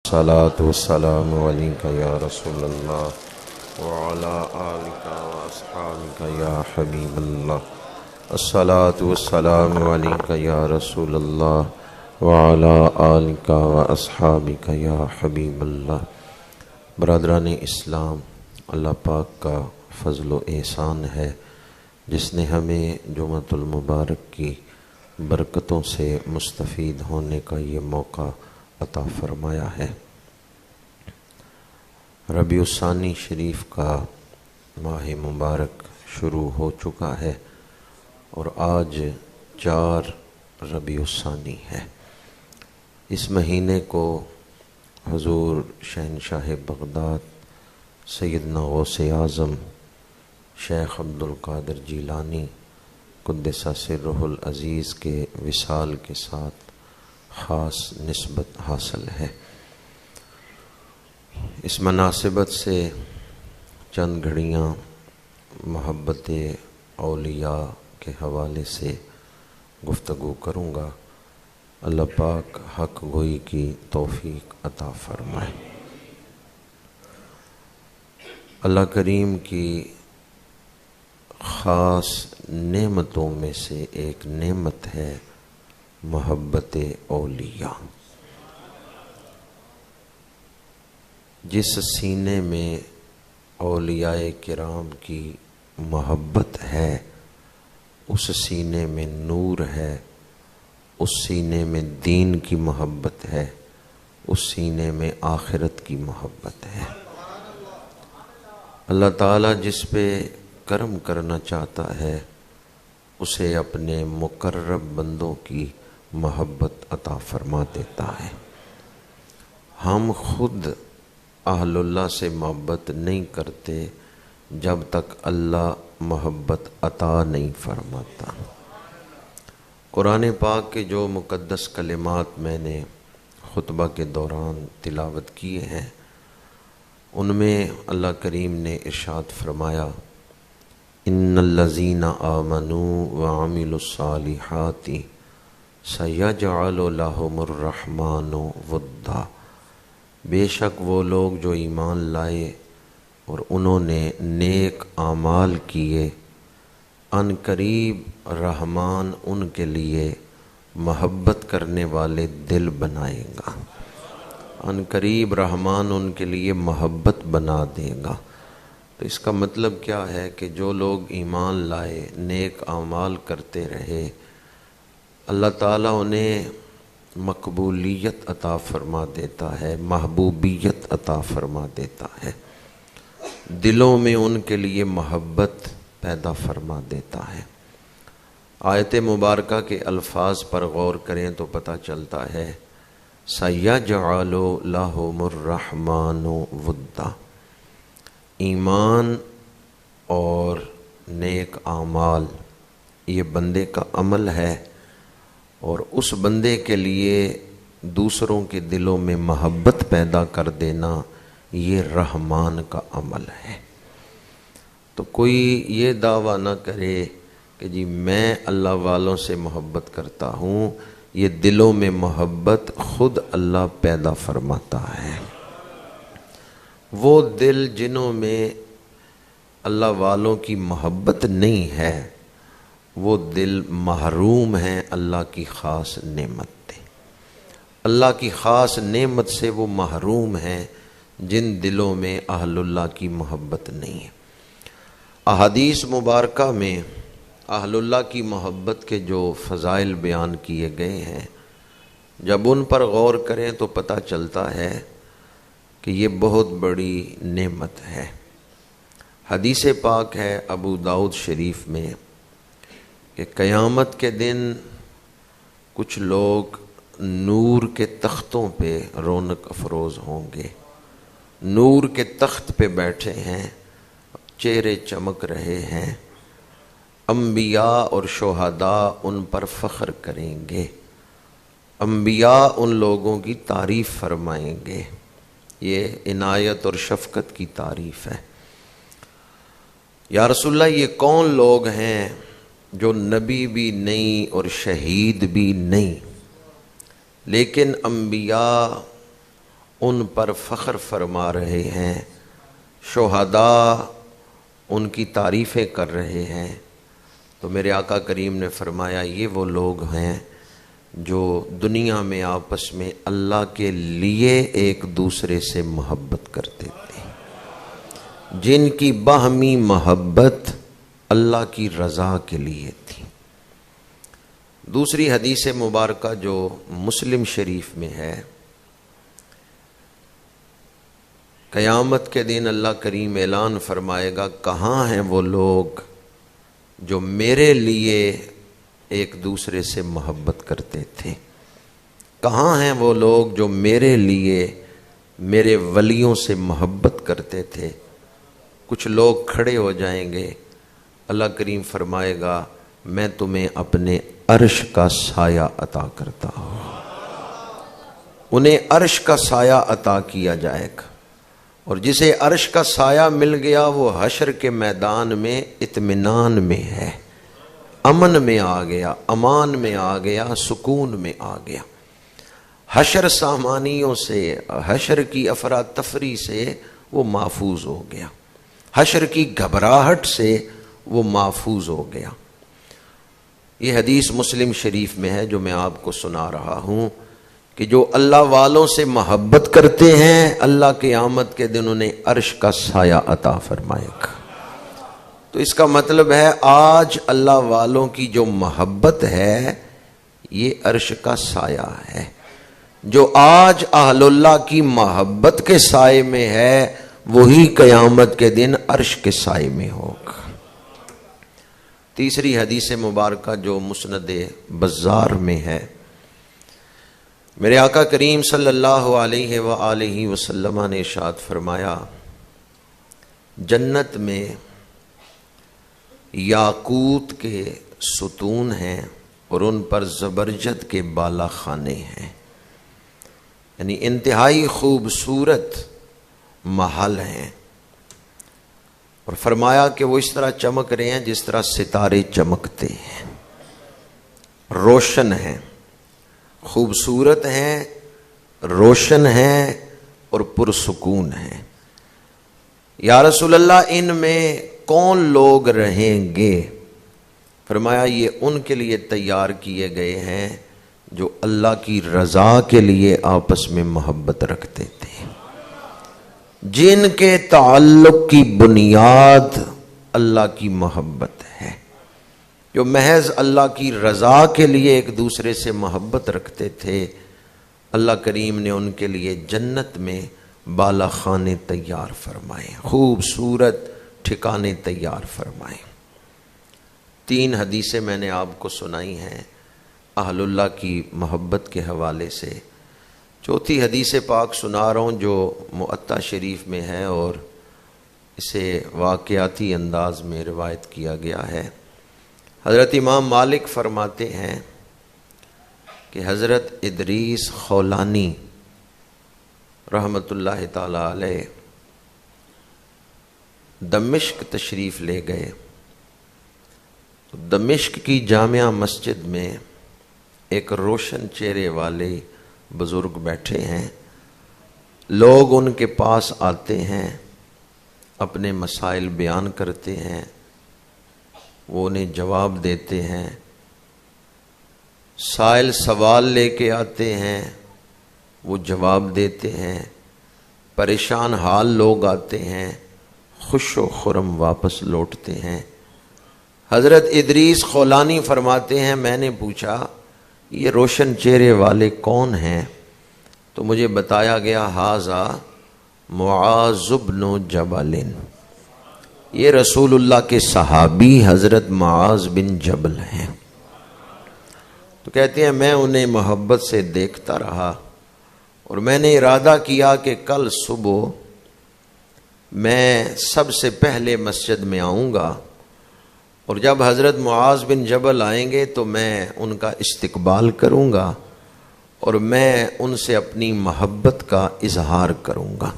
الصلاة والسلام عليك يا رسول الله وعلى آلك وأصحابك يا حبيب الله. الصلاة والسلام عليك يا رسول الله وعلى آلك وأصحابك يا حبيب الله. برادران اسلام، اللہ پاک کا فضل و احسان ہے جس نے ہمیں جمعۃ المبارک کی برکتوں سے مستفید ہونے کا یہ موقع عطا فرمایا ہے۔ ربیع الثانی شریف کا ماہ مبارک شروع ہو چکا ہے اور آج 4 ربیع الثانی ہے۔ اس مہینے کو حضور شہنشاہ بغداد سیدنا غوث اعظم شیخ عبدالقادر جیلانی قدس سرہ العزیز کے وصال کے ساتھ خاص نسبت حاصل ہے۔ اس مناسبت سے چند گھڑیاں محبت اولیاء کے حوالے سے گفتگو کروں گا۔ اللہ پاک حق گوئی کی توفیق عطا فرمائے۔ اللہ کریم کی خاص نعمتوں میں سے ایک نعمت ہے محبت اولیاء۔ جس سینے میں اولیاء کرام کی محبت ہے اس سینے میں نور ہے، اس سینے میں دین کی محبت ہے، اس سینے میں آخرت کی محبت ہے۔ اللہ تعالیٰ جس پہ کرم کرنا چاہتا ہے اسے اپنے مقرب بندوں کی محبت عطا فرما دیتا ہے۔ ہم خود اہل اللہ سے محبت نہیں کرتے جب تک اللہ محبت عطا نہیں فرماتا۔ قرآن پاک کے جو مقدس کلمات میں نے خطبہ کے دوران تلاوت کیے ہیں ان میں اللہ کریم نے ارشاد فرمایا، ان الذین آمنوا وعملوا الصالحات سیجعل لهم الرحمن ودا۔ بے شک وہ لوگ جو ایمان لائے اور انہوں نے نیک اعمال کیے، ان قریب رحمان ان کے لیے محبت کرنے والے دل بنائے گا۔ ان قریب رحمان ان کے لیے محبت بنا دے گا۔ تو اس کا مطلب کیا ہے کہ جو لوگ ایمان لائے، نیک اعمال کرتے رہے، اللہ تعالیٰ انہیں مقبولیت عطا فرما دیتا ہے، محبوبیت عطا فرما دیتا ہے، دلوں میں ان کے لیے محبت پیدا فرما دیتا ہے۔ آیت مبارکہ کے الفاظ پر غور کریں تو پتہ چلتا ہے سَيَجْعَلُ لَهُمُ الرَّحْمَنُ وُدًّا۔ ایمان اور نیک اعمال یہ بندے کا عمل ہے اور اس بندے کے لیے دوسروں کے دلوں میں محبت پیدا کر دینا یہ رحمان کا عمل ہے۔ تو کوئی یہ دعویٰ نہ کرے کہ جی میں اللہ والوں سے محبت کرتا ہوں، یہ دلوں میں محبت خود اللہ پیدا فرماتا ہے۔ وہ دل جنہوں میں اللہ والوں کی محبت نہیں ہے وہ دل محروم ہیں اللہ کی خاص نعمت سے۔ اللہ کی خاص نعمت سے وہ محروم ہیں جن دلوں میں اہل اللہ کی محبت نہیں ہے۔ احادیث مبارکہ میں اہل اللہ کی محبت کے جو فضائل بیان کیے گئے ہیں جب ان پر غور کریں تو پتہ چلتا ہے کہ یہ بہت بڑی نعمت ہے۔ حدیث پاک ہے ابو داؤد شریف میں کہ قیامت کے دن کچھ لوگ نور کے تختوں پہ رونق افروز ہوں گے، نور کے تخت پہ بیٹھے ہیں، چہرے چمک رہے ہیں، انبیاء اور شہداء ان پر فخر کریں گے، انبیاء ان لوگوں کی تعریف فرمائیں گے۔ یہ عنایت اور شفقت کی تعریف ہے۔ یا رسول اللہ یہ کون لوگ ہیں جو نبی بھی نہیں اور شہید بھی نہیں لیکن انبیاء ان پر فخر فرما رہے ہیں، شہداء ان کی تعریفیں کر رہے ہیں، تو میرے آقا کریم نے فرمایا یہ وہ لوگ ہیں جو دنیا میں آپس میں اللہ کے لیے ایک دوسرے سے محبت کرتے تھے، جن کی باہمی محبت اللہ کی رضا کے لیے تھی۔ دوسری حدیث مبارکہ جو مسلم شریف میں ہے، قیامت کے دن اللہ کریم اعلان فرمائے گا، کہاں ہیں وہ لوگ جو میرے لیے ایک دوسرے سے محبت کرتے تھے؟ کہاں ہیں وہ لوگ جو میرے لیے میرے ولیوں سے محبت کرتے تھے؟ کچھ لوگ کھڑے ہو جائیں گے، اللہ کریم فرمائے گا میں تمہیں اپنے عرش کا سایہ عطا کرتا ہوں۔ انہیں عرش کا سایہ عطا کیا جائے گا، اور جسے عرش کا سایہ مل گیا وہ حشر کے میدان میں اطمینان میں ہے، امن میں آ گیا، امان میں آ گیا، سکون میں آ گیا۔ حشر سامانیوں سے، حشر کی افراتفری سے وہ محفوظ ہو گیا، حشر کی گھبراہٹ سے وہ محفوظ ہو گیا۔ یہ حدیث مسلم شریف میں ہے جو میں آپ کو سنا رہا ہوں، کہ جو اللہ والوں سے محبت کرتے ہیں اللہ قیامت کے دن انہیں عرش کا سایہ عطا فرمائے گا۔ تو اس کا مطلب ہے آج اللہ والوں کی جو محبت ہے یہ عرش کا سایہ ہے، جو آج اہل اللہ کی محبت کے سائے میں ہے وہی قیامت کے دن عرش کے سائے میں ہوگا۔ تیسری حدیث مبارکہ جو مسند بزار میں ہے، میرے آقا کریم صلی اللہ علیہ وآلہ وسلم نے ارشاد فرمایا، جنت میں یاقوت کے ستون ہیں اور ان پر زبرجد کے بالا خانے ہیں، یعنی انتہائی خوبصورت محل ہیں، اور فرمایا کہ وہ اس طرح چمک رہے ہیں جس طرح ستارے چمکتے ہیں، روشن ہیں، خوبصورت ہیں، روشن ہیں اور پرسکون ہیں۔ یا رسول اللہ ان میں کون لوگ رہیں گے؟ فرمایا یہ ان کے لیے تیار کیے گئے ہیں جو اللہ کی رضا کے لیے آپس میں محبت رکھتے تھے، جن کے تعلق کی بنیاد اللہ کی محبت ہے، جو محض اللہ کی رضا کے لیے ایک دوسرے سے محبت رکھتے تھے۔ اللہ کریم نے ان کے لیے جنت میں بالا خانے تیار فرمائے، خوبصورت ٹھکانے تیار فرمائے۔ 3 حدیثیں میں نے آپ کو سنائی ہیں اہل اللہ کی محبت کے حوالے سے۔ چوتھی حدیث پاک سنا رہا ہوں جو مؤطا شریف میں ہے اور اسے واقعاتی انداز میں روایت کیا گیا ہے۔ حضرت امام مالک فرماتے ہیں کہ حضرت ادریس خولانی رحمۃ اللہ تعالی علیہ دمشق تشریف لے گئے، تو دمشق کی جامع مسجد میں ایک روشن چہرے والے بزرگ بیٹھے ہیں، لوگ ان کے پاس آتے ہیں، اپنے مسائل بیان کرتے ہیں، وہ انہیں جواب دیتے ہیں، سائل سوال لے کے آتے ہیں وہ جواب دیتے ہیں، پریشان حال لوگ آتے ہیں خوش و خرم واپس لوٹتے ہیں۔ حضرت ادریس خولانی فرماتے ہیں میں نے پوچھا یہ روشن چہرے والے کون ہیں؟ تو مجھے بتایا گیا ھذا معاذ بن جبل، یہ رسول اللہ کے صحابی حضرت معاذ بن جبل ہیں۔ تو کہتے ہیں میں انہیں محبت سے دیکھتا رہا اور میں نے ارادہ کیا کہ کل صبح میں سب سے پہلے مسجد میں آؤں گا، اور جب حضرت معاذ بن جبل آئیں گے تو میں ان کا استقبال کروں گا اور میں ان سے اپنی محبت کا اظہار کروں گا۔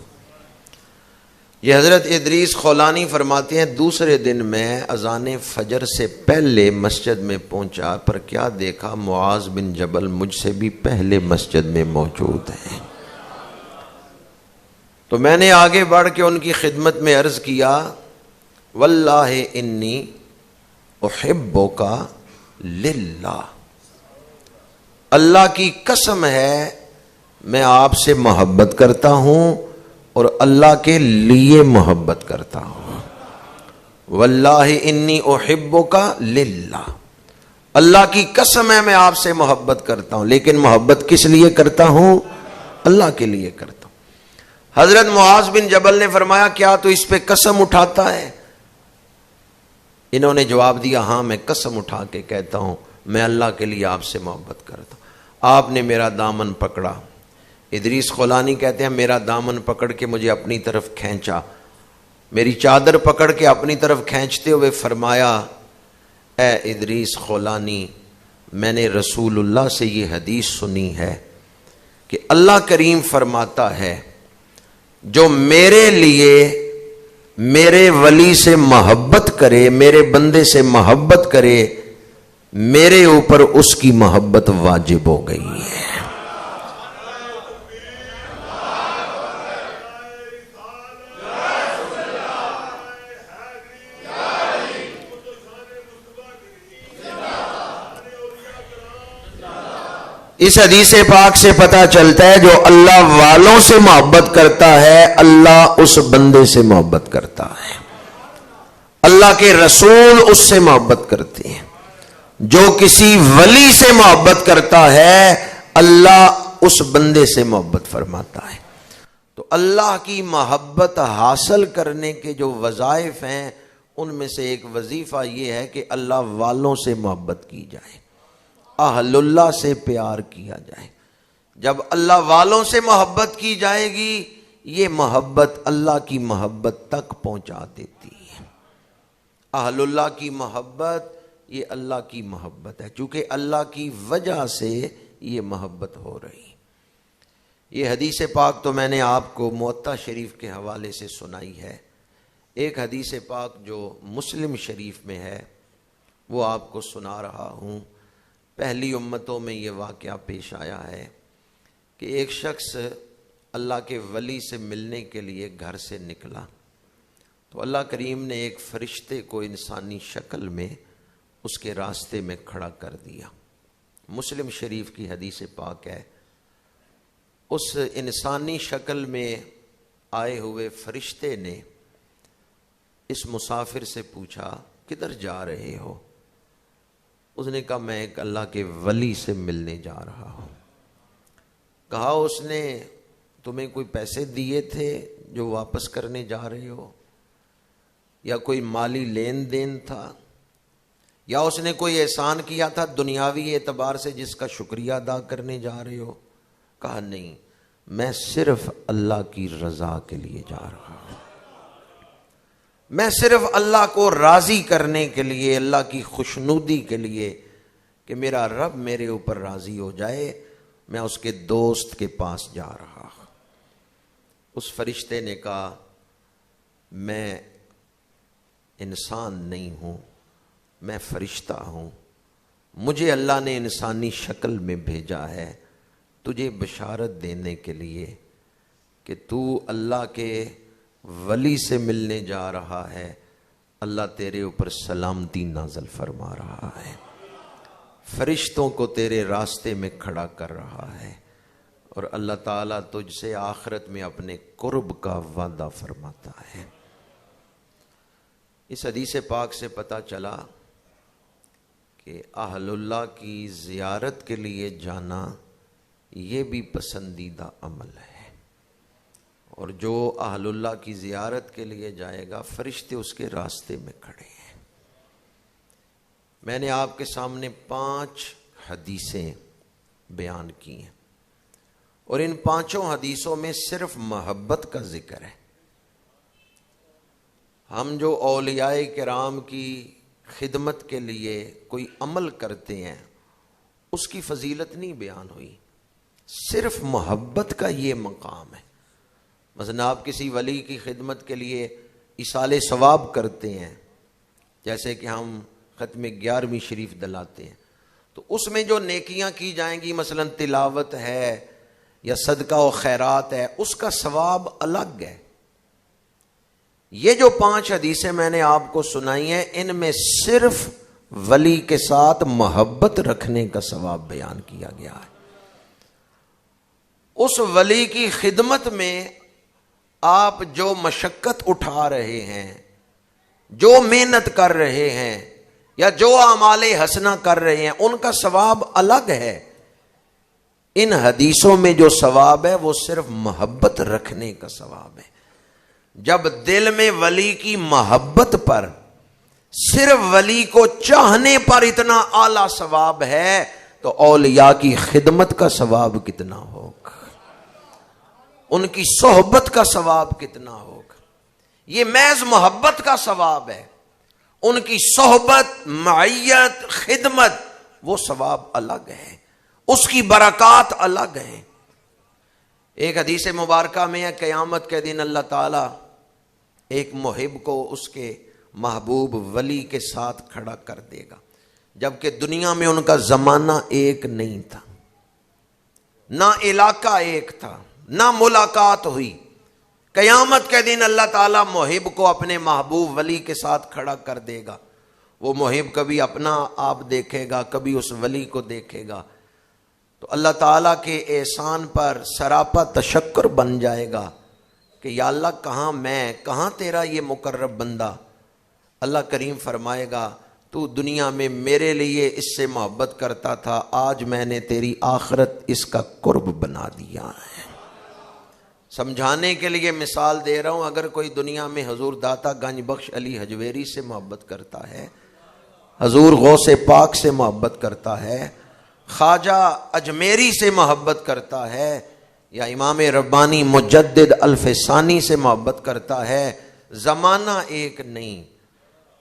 یہ حضرت ادریس خولانی فرماتے ہیں دوسرے دن میں اذان فجر سے پہلے مسجد میں پہنچا، پر کیا دیکھا معاذ بن جبل مجھ سے بھی پہلے مسجد میں موجود ہیں۔ تو میں نے آگے بڑھ کے ان کی خدمت میں عرض کیا واللہ انی احبک للہ، اللہ کی قسم ہے میں آپ سے محبت کرتا ہوں اور اللہ کے لیے محبت کرتا ہوں۔ واللہ انی احبک للہ، اللہ کی قسم ہے میں آپ سے محبت کرتا ہوں، لیکن محبت کس لیے کرتا ہوں؟ اللہ کے لیے کرتا ہوں۔ حضرت معاذ بن جبل نے فرمایا کیا تو اس پہ قسم اٹھاتا ہے؟ انہوں نے جواب دیا ہاں میں قسم اٹھا کے کہتا ہوں میں اللہ کے لیے آپ سے محبت کرتا ہوں۔ آپ نے میرا دامن پکڑا، ادریس خولانی کہتے ہیں میرا دامن پکڑ کے مجھے اپنی طرف کھینچا، میری چادر پکڑ کے اپنی طرف کھینچتے ہوئے فرمایا اے ادریس خولانی، میں نے رسول اللہ سے یہ حدیث سنی ہے کہ اللہ کریم فرماتا ہے جو میرے لیے میرے ولی سے محبت کرے، میرے بندے سے محبت کرے، میرے اوپر اس کی محبت واجب ہو گئی ہے۔ اس حدیث پاک سے پتہ چلتا ہے جو اللہ والوں سے محبت کرتا ہے اللہ اس بندے سے محبت کرتا ہے، اللہ کے رسول اس سے محبت کرتے ہیں، جو کسی ولی سے محبت کرتا ہے اللہ اس بندے سے محبت فرماتا ہے۔ تو اللہ کی محبت حاصل کرنے کے جو وظائف ہیں ان میں سے ایک وظیفہ یہ ہے کہ اللہ والوں سے محبت کی جائے، اہل اللہ سے پیار کیا جائے۔ جب اللہ والوں سے محبت کی جائے گی یہ محبت اللہ کی محبت تک پہنچا دیتی ہے۔ اہل اللہ کی محبت یہ اللہ کی محبت ہے، چونکہ اللہ کی وجہ سے یہ محبت ہو رہی۔ یہ حدیث پاک تو میں نے آپ کو موطا شریف کے حوالے سے سنائی ہے، ایک حدیث پاک جو مسلم شریف میں ہے وہ آپ کو سنا رہا ہوں۔ پہلی امتوں میں یہ واقعہ پیش آیا ہے کہ ایک شخص اللہ کے ولی سے ملنے کے لیے گھر سے نکلا تو اللہ کریم نے ایک فرشتے کو انسانی شکل میں اس کے راستے میں کھڑا کر دیا۔ مسلم شریف کی حدیث پاک ہے، اس انسانی شکل میں آئے ہوئے فرشتے نے اس مسافر سے پوچھا کدھر جا رہے ہو؟ اس نے کہا میں ایک اللہ کے ولی سے ملنے جا رہا ہوں۔ کہا اس نے تمہیں کوئی پیسے دیے تھے جو واپس کرنے جا رہے ہو، یا کوئی مالی لین دین تھا، یا اس نے کوئی احسان کیا تھا دنیاوی اعتبار سے جس کا شکریہ ادا کرنے جا رہے ہو؟ کہا نہیں، میں صرف اللہ کی رضا کے لیے جا رہا ہوں، میں صرف اللہ کو راضی کرنے کے لیے، اللہ کی خوشنودی کے لیے کہ میرا رب میرے اوپر راضی ہو جائے، میں اس کے دوست کے پاس جا رہا ہوں۔ اس فرشتے نے کہا میں انسان نہیں ہوں، میں فرشتہ ہوں، مجھے اللہ نے انسانی شکل میں بھیجا ہے تجھے بشارت دینے کے لیے کہ تو اللہ کے ولی سے ملنے جا رہا ہے، اللہ تیرے اوپر سلامتی نازل فرما رہا ہے، فرشتوں کو تیرے راستے میں کھڑا کر رہا ہے، اور اللہ تعالیٰ تجھ سے آخرت میں اپنے قرب کا وعدہ فرماتا ہے۔ اس حدیث پاک سے پتہ چلا کہ اہل اللہ کی زیارت کے لیے جانا یہ بھی پسندیدہ عمل ہے، اور جو اہل اللہ کی زیارت کے لیے جائے گا فرشتے اس کے راستے میں کھڑے ہیں۔ میں نے آپ کے سامنے 5 حدیثیں بیان کی ہیں، اور ان 5 حدیثوں میں صرف محبت کا ذکر ہے۔ ہم جو اولیاء کرام کی خدمت کے لیے کوئی عمل کرتے ہیں اس کی فضیلت نہیں بیان ہوئی، صرف محبت کا یہ مقام ہے۔ مثلا آپ کسی ولی کی خدمت کے لیے ایصال ثواب کرتے ہیں، جیسے کہ ہم ختم 11ویں شریف دلاتے ہیں، تو اس میں جو نیکیاں کی جائیں گی، مثلا تلاوت ہے یا صدقہ و خیرات ہے، اس کا ثواب الگ ہے۔ یہ جو 5 حدیثیں میں نے آپ کو سنائی ہیں، ان میں صرف ولی کے ساتھ محبت رکھنے کا ثواب بیان کیا گیا ہے۔ اس ولی کی خدمت میں آپ جو مشقت اٹھا رہے ہیں، جو محنت کر رہے ہیں، یا جو اعمال حسنہ کر رہے ہیں، ان کا ثواب الگ ہے۔ ان حدیثوں میں جو ثواب ہے وہ صرف محبت رکھنے کا ثواب ہے۔ جب دل میں ولی کی محبت پر، صرف ولی کو چاہنے پر اتنا اعلیٰ ثواب ہے، تو اولیاء کی خدمت کا ثواب کتنا ہوگا، ان کی صحبت کا ثواب کتنا ہوگا۔ یہ محض محبت کا ثواب ہے، ان کی صحبت، معیت، خدمت، وہ ثواب الگ ہے، اس کی برکات الگ ہیں۔ ایک حدیث مبارکہ میں ہے، قیامت کے دن اللہ تعالی ایک محب کو اس کے محبوب ولی کے ساتھ کھڑا کر دے گا، جبکہ دنیا میں ان کا زمانہ ایک نہیں تھا، نہ علاقہ ایک تھا، نہ ملاقات ہوئی۔ قیامت کے دن اللہ تعالیٰ محب کو اپنے محبوب ولی کے ساتھ کھڑا کر دے گا۔ وہ محب کبھی اپنا آپ دیکھے گا، کبھی اس ولی کو دیکھے گا، تو اللہ تعالیٰ کے احسان پر سراپا تشکر بن جائے گا کہ یا اللہ کہاں میں، کہاں تیرا یہ مقرب بندہ۔ اللہ کریم فرمائے گا تو دنیا میں میرے لیے اس سے محبت کرتا تھا، آج میں نے تیری آخرت اس کا قرب بنا دیا ہے۔ سمجھانے کے لیے مثال دے رہا ہوں، اگر کوئی دنیا میں حضور داتا گنج بخش علی حجویری سے محبت کرتا ہے، حضور غوث پاک سے محبت کرتا ہے، خواجہ اجمیری سے محبت کرتا ہے، یا امام ربانی مجدد الف ثانی سے محبت کرتا ہے، زمانہ ایک نہیں،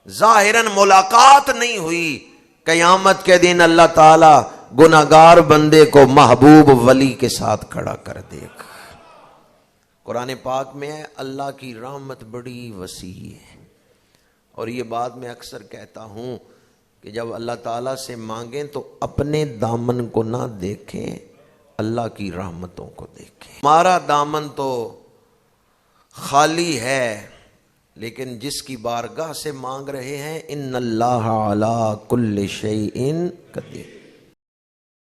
ظاہراً ملاقات نہیں ہوئی، قیامت کے دن اللہ تعالی گناہگار بندے کو محبوب ولی کے ساتھ کھڑا کر دے گا۔ قرآن پاک میں ہے اللہ کی رحمت بڑی وسیع ہے، اور یہ بات میں اکثر کہتا ہوں کہ جب اللہ تعالیٰ سے مانگیں تو اپنے دامن کو نہ دیکھیں، اللہ کی رحمتوں کو دیکھیں۔ ہمارا دامن تو خالی ہے، لیکن جس کی بارگاہ سے مانگ رہے ہیں، ان اللہ علی کل شیء قدیر۔